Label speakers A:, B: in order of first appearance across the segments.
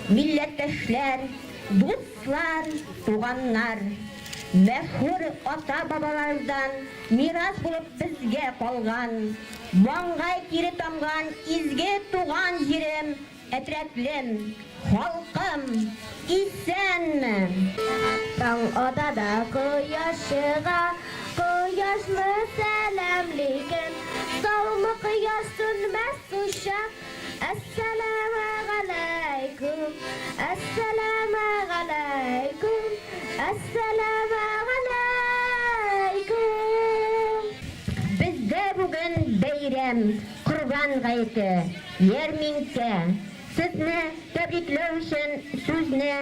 A: Milleteşler, dostlar, tuğanlar, meşhur ata babalardan miras bulup bizge kalgan, mangay kiri tamgan, izge tuğan jirim, etreklim, halkım, isenmi?
B: Taң odada quyoshig'a, quyoshmi salamligim, sovmi quyosh so'nmas ushab, assalomu alaykum, assalomu alaykum, assalomu alaykum.
A: Bizde bugün bayram, Kurban gayeti, Yerminke. Sizni tabrikler için sözünü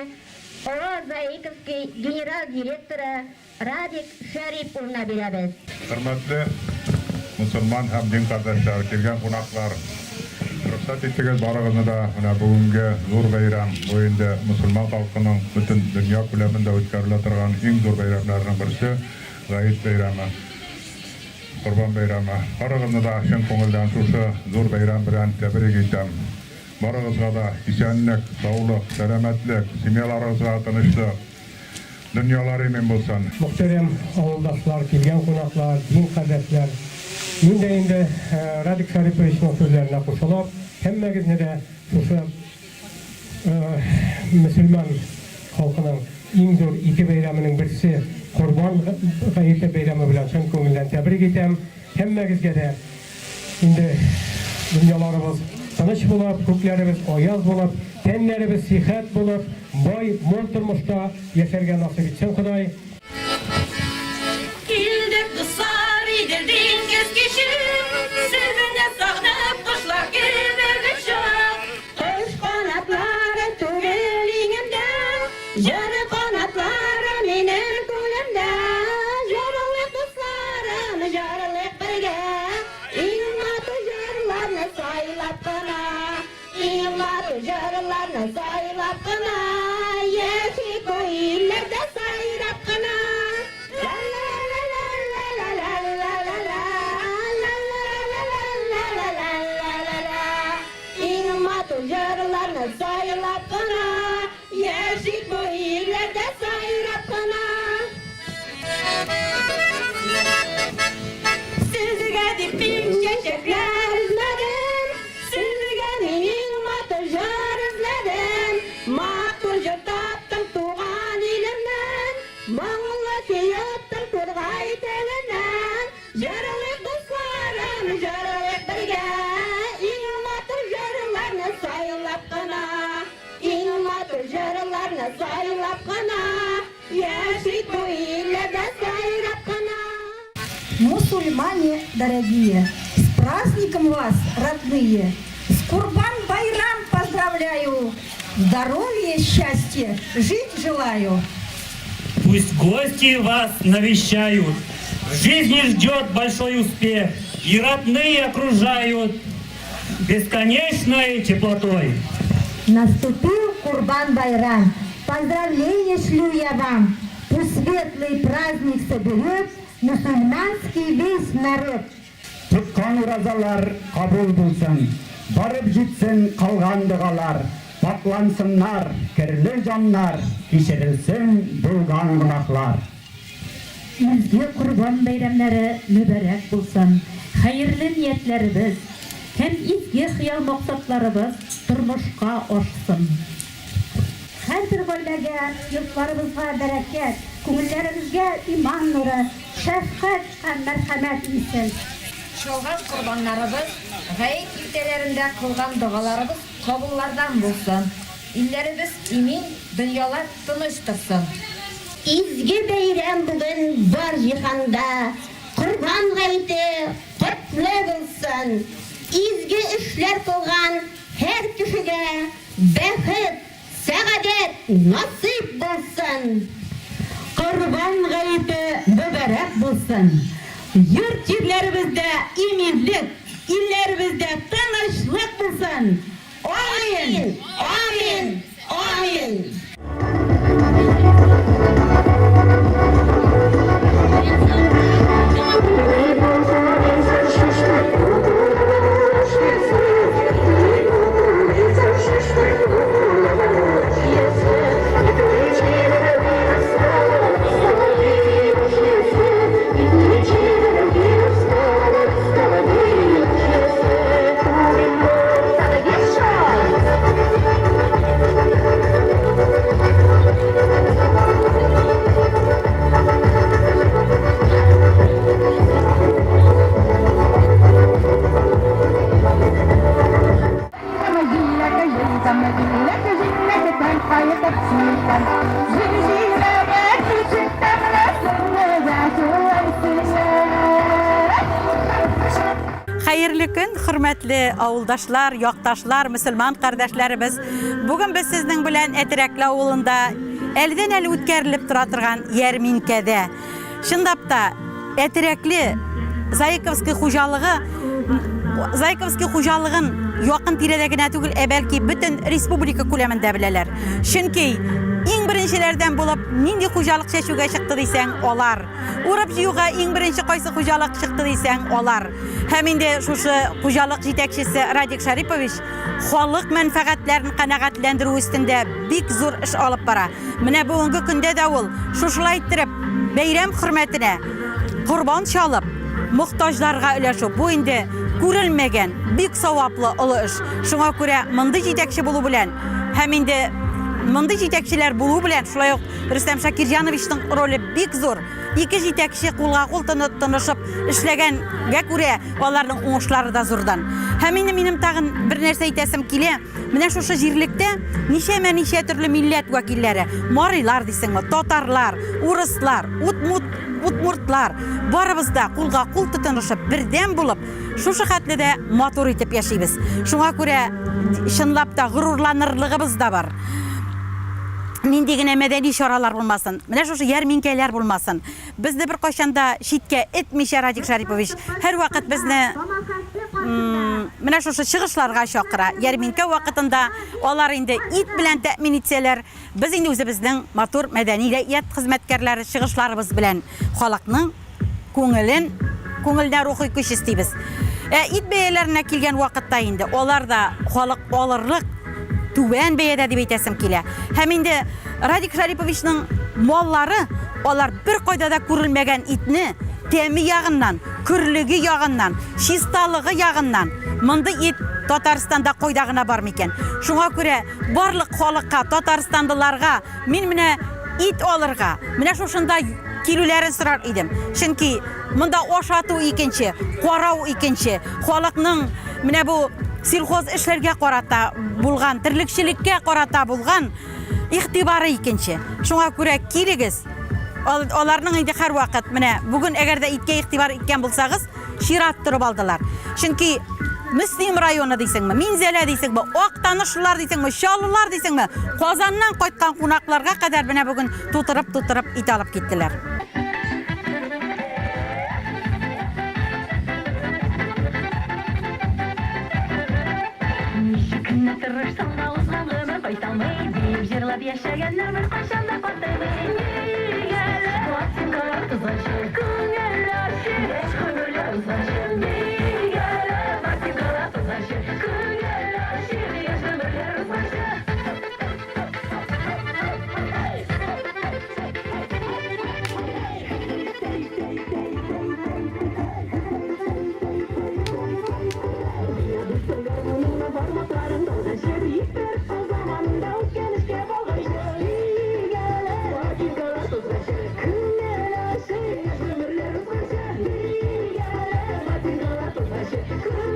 A: Oğuz Ayıkovski General Direktörü Radik Şeripov'una berabez.
C: Hürmetli Müslüman hem din kardeşler, kelgen konaklar, ruhsat ettiğiniz barağını da bugünkü zor bayram boyunda Müslüman halkının bütün dünya küleminde ötkerilen en zor bayramlarının birisi Gayet bayramı, Kurban bayramı. Barağını da şen konudan şuşu zor bayram bilen tebrik ettim. Barağızga da isenlik, sağlık, selametlik, semyalarınızga tanıştık. Dünyalar emin bolsun.
D: Muhterem avuldaşlar, kelgen konaklar, din kardeşler, men de endi Radik Şeripovichning so'zlarini qo'shilib, hammagizni de o'sha musulmon xalqining eng zo'r iki bayramining birisi Qurban hayiti bayrami bilan chin ko'ngildan tabrik etaman. Hammagizga de endi dunyolarimiz tinch bo'lib, ko'klarimiz oyoz bo'lib, tenlarimiz sihat bo'lib, boy, mo'l turmushda yasharga nasib etsin Xudoy.
E: Kildik kısar dengiz kişi, sevine sağınıp kuşlar giderdik şak.
A: Kuş kanatları tüvelingimde, yarı kanatları benim kulümde. Yarılık dostlarım, yarılık birge, İmmatı jarlarını saylap kına, İmmatı jarlarını saylap kına, yeşil koyunlarda sayrap kına. Jarlarını sayrap kına, yeşil bu illerde sayrap kına. Sizge dipim çiçekler izledim, sizge benim matırjar izledim. Matırjar taptım tuğan ilimden, bağlı tiyatım turgay telinden. Jarılık dostlarım, jarılık birge, saylap kına, İmmatı jarlarını saylap kına, Yaşит bu illerde sayrап кына.
F: Мусульмане дорогие, с праздником вас, родные! С Курбан Байрам поздравляю! Здоровья, счастья, жить желаю!
G: Пусть гости вас навещают, в жизни ждет большой успех, и родные окружают бесконечной теплотой.
A: Наступил Курбан Байрам, поздравления шлю я вам, пусть светлый праздник соберет мусульманский весь народ.
H: Tutkan urazalар kabul bulsun, barıp jitsin kalgan dağalar, patlansınlar, kirli canlar, kişirilsin bulgan günahlar.
I: Bizge Kurban bayramlari mübarek bulsun, hayırlı niyetlerimiz, hem izgi hiyal maksatlarımız turmuşqa oşsun.
A: Her bir bölgege, yurtlarımızga bereket, ko'ngillerimizga iman nuru, şefkat ve merhamet insin.
J: Şolgan kurbanlarımız, gayet iltelerinde kılgan dualarımız kabullardan bulsun. İllerimiz emin, dünyalar tыныç dursun.
A: İzgi bayram bugün var jihanda, Kurban gayeti kutlu bulsun. İzgi işler kılgan her kişiye bəxit, saadet nasip bulsun. Kurban gayeti mübarek bulsun. Yurt yerlerimizde eminlik, illerimizde tanışlık bulsun. Amin, amin, amin.
B: Thank you.
K: Hayırlı gün, hürmetli avuldaşlar, yoqtaşlar, Müslüman kardeşlerimiz. Bugün biz sizin bilen Etirekli avulunda elden el ütkerilip tura turgan Yerminkede. Şındap da Etirekli Zaykovski hujalığın yakın tiredegine tugul belki bütün respublika ko'lamida bileler. Çünkü eng birinchilerden bulup nindi hujalık seçuge çıktı desen olar. Urab jiyuga eng birinchi qaysi hujalık çıktı desen olar. Heminde şuşu hujalık yetekçisi Radik Sharipovich halk menfaatlerini qanaatlendirүү üstünde bik zor iş alıp bara. Mine bugungi kunda da ol şuşulaytırıp bayram hürmetine qurban çalıp muhtajlarga ulaşıp bu indi görülmegen bik savaplı ılı iş. Şuna göre mındı yetekçi bulu bilen hem indi mındı yetekçiler bulu bilen şulay yok Rüstem Şakirjanovich'ın rolü bik zor. İki yetekçi kulga kul tanışıp işlegenge göre onların oңuшлары da zordan. Hem indi benim tagın bir nerse aytasım kile. Mine şuşu jirlikte nice türlü millet vakilleri, marilar desinmi, tatarlar, uruslar, Utmurtlar barımızda kulga kul tutunuşup birden bulup şuşu hatlide motor etip yaşayız. Şuna göre şınlap da gururlanırlığımız da var. Nindigine medeni şoralar bulmasın. Mine şuşu yerminkeler bulmasın. Bizde bir koşanda şitke etmişe Radik Sharipovich. Her vakit bizne mine şuşu çıkışlarga şokra. Yerminke vakitinde onlar indi it bilen temin etseler biz indi özümüzün motor medeniyet hizmetkarları çıkışlarımız bilen halkның көңіліне ruhi күш isteybiz. İt beyelerine kelgen vakitte indi onlar da halk alırlık tüven beyede deb aytasım kile. Hem indi Radik Sharipovich'ның mollары onlar bir koyda da görülmegen itni temi yağından, kürlüğü yağından, şistalığı yağından mındı it Tatarstanda koydağına bar miken. Şuna göre barlık halkka, Tatarstandılarga min mine it olırga, mine şuşunda kilülerin sırar idim. Çünkü mında oşatı ikinci, qorau ikinci, halkның mine bu silhoz işlerge qarata bulgan, tirlikçilikке qarata bulgan ihtibarı ikinci. Şuna göre kiligiz. Onlarның indi her vakit mine bugün eğer de itke ihtibar etken bulsağız, şirat turub aldılar. Çünkü Müslim rayonu deysengmi, Minzele deysengmi, Oktanışlılar deysengmi, Şallılar deysengmi, Qozandan qaytkan qonaqlarga kadar bine bugün tuturup it alıp gittiler.
B: Good.